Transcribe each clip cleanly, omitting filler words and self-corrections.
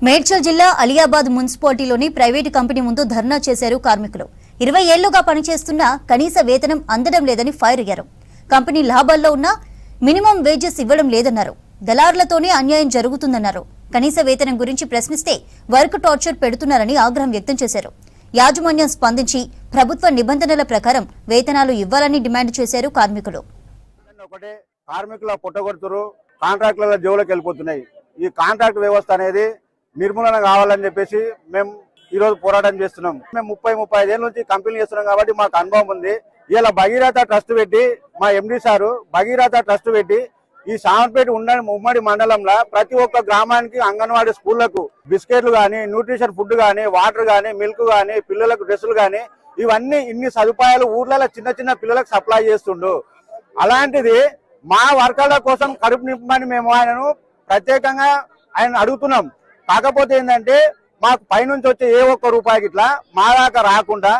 మేడ్చల్ జిల్లా Aliabad మున్సిపాలిటీలోని private company ముందు ధర్నా చేశారు కార్మికులు. 20 ఏళ్లుగా పనిచేస్తున్నా కనీస వేతనం అందడం లేదని ఫైర్ అయ్యారు. కంపెనీ లాభాల్లో ఉన్నా మినిమం వేజెస్ ఇవ్వడం లేదన్నారు. దళారులతోనే అన్యాయం జరుగుతుందన్నారు. కనీస వేతనం గురించి ప్రశ్నిస్తే వర్క్ టార్చర్ పెడుతున్నారని ఆగ్రహం వ్యక్తం చేశారు. యాజమాన్యం స్పందించి ప్రభుత్వ నిబంధనల ప్రకారం వేతనాలు ఇవ్వాలని డిమాండ్ చేశారు కార్మికులు. కార్మికుల పుట్టగొడుతురు కాంట్రాక్టుల జోలికి వెళ్ళిపోతున్నాయి. ఈ కాంట్రాక్ట్ వ్యవస్థ అనేది నిర్మూలన కావాలని చెప్పేసి మేము ఈ రోజు పోరాటం చేస్తున్నాం. మేము 30-35 ఏళ్ళ నుంచి కంపెనీ చేస్తున్నాం కాబట్టి మాకు అనుభవం ఉంది. ఇలా భగీరథ ట్రస్ట్ పెట్టి మా ఎండి సారు భగీరథ ట్రస్ట్ పెట్టి ఈ సామర్పేట ఉమ్మడి మండలంలో ప్రతి ఒక్క గ్రామానికి అంగన్వాడీ స్కూళ్లకు బిస్కెట్లు గానీ, న్యూట్రిషన్ ఫుడ్ గానీ, వాటర్ గానీ, మిల్క్ గానీ, పిల్లలకు డ్రెస్సులు గానీ ఇవన్నీ ఇన్ని సదుపాయాలు ఊర్లలో చిన్న చిన్న పిల్లలకు సప్లై చేస్తుండు. అలాంటిది మా వర్కర్ల కోసం కడుపు నింపమని మేము ఆయనను ప్రత్యేకంగా ఆయన అడుగుతున్నాం. కాకపోతే ఏంటంటే మాకు పైనుంచి వచ్చే ఏ ఒక్క రూపాయికి ఇట్లా మా దాకా రాకుండా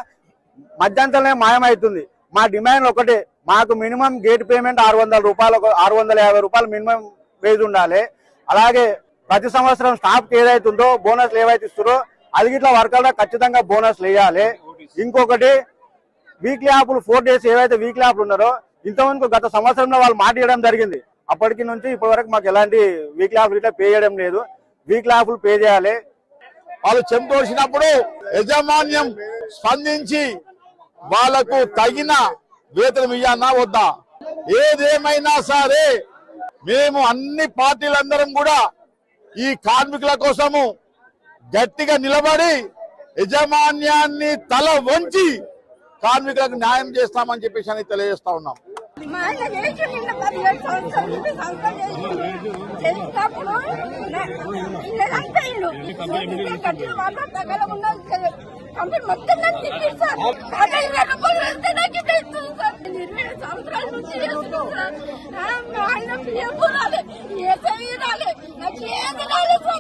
మధ్యంతరమే మాయమవుతుంది. మా డిమాండ్ ఒకటే, మాకు మినిమం గేట్ పేమెంట్ 600 రూపాయలు, 650 రూపాయలు మినిమం వేజ్ ఉండాలి. అలాగే ప్రతి సంవత్సరం స్టాఫ్కి ఏదైతుందో బోనస్లు ఏవైతే ఇస్తారో అది ఇట్లా వర్కర్లకు ఖచ్చితంగా బోనస్లు వేయాలి. ఇంకొకటి వీక్లీ ఆఫ్లు 4 డేస్ ఏవైతే వీక్లీ ఆఫ్లు ఉన్నారో ఇంతవరకు గత సంవత్సరంలో వాళ్ళు మాట ఇవ్వడం జరిగింది. అప్పటికి నుంచి ఇప్పటి వరకు మాకు ఎలాంటి వీక్లీ ఆఫ్లు ఇట్లా పే చేయడం లేదు. వీక్లీ ఆఫ్లు పే చేయాలి. వాళ్ళు చెంతోసినప్పుడు యాజమాన్యం స్పందించి వాళ్లకు తగిన వేతనం ఇవ్వన్నా వద్దా? ఏదేమైనా సరే మేము అన్ని పార్టీలందరం కూడా ఈ కార్మికుల కోసము గట్టిగా నిలబడి యాజమాన్యాన్ని తల వంచి కార్మికులకు న్యాయం చేస్తామని చెప్పేసి అని తెలియజేస్తా ఉన్నాం.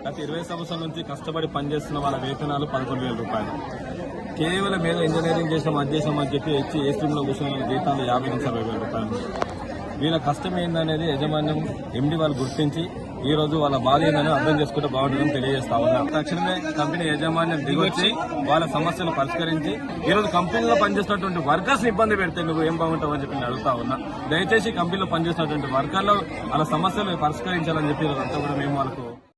గత 20 సంవత్సరాల నుంచి కష్టపడి పనిచేస్తున్న వాళ్ళ వేతనాలు 11,000 రూపాయలు. కేవలం ఏదో ఇంజనీరింగ్ చేసాం అది చేసాం అని చెప్పి వచ్చి ఏ స్ట్రీమ్లో కూర్చొని జీతాలు 50,000-60,000 రూపాయలు. వీళ్ళ కష్టం ఏందనేది యజమాన్యం ఎండి వాళ్ళు గుర్తించి ఈ రోజు వాళ్ళ బాధ ఏందని అర్థం చేసుకుంటే బాగుంటుందని తెలియజేస్తా ఉన్నా. తక్షణమే కంపెనీ యాజమాన్యం దిగొచ్చి వాళ్ళ సమస్యలు పరిష్కరించి ఈ రోజు కంపెనీలో పనిచేస్తున్నటువంటి వర్కర్స్ ఇబ్బంది పెడితే నువ్వు ఏం బాగుంటావు అని చెప్పి అడుగుతా ఉన్నా. దయచేసి కంపెనీలో పనిచేస్తున్నటువంటి వర్కర్లు వాళ్ళ సమస్యలు పరిష్కరించాలని చెప్పి అంతా కూడా మేము వాళ్ళకు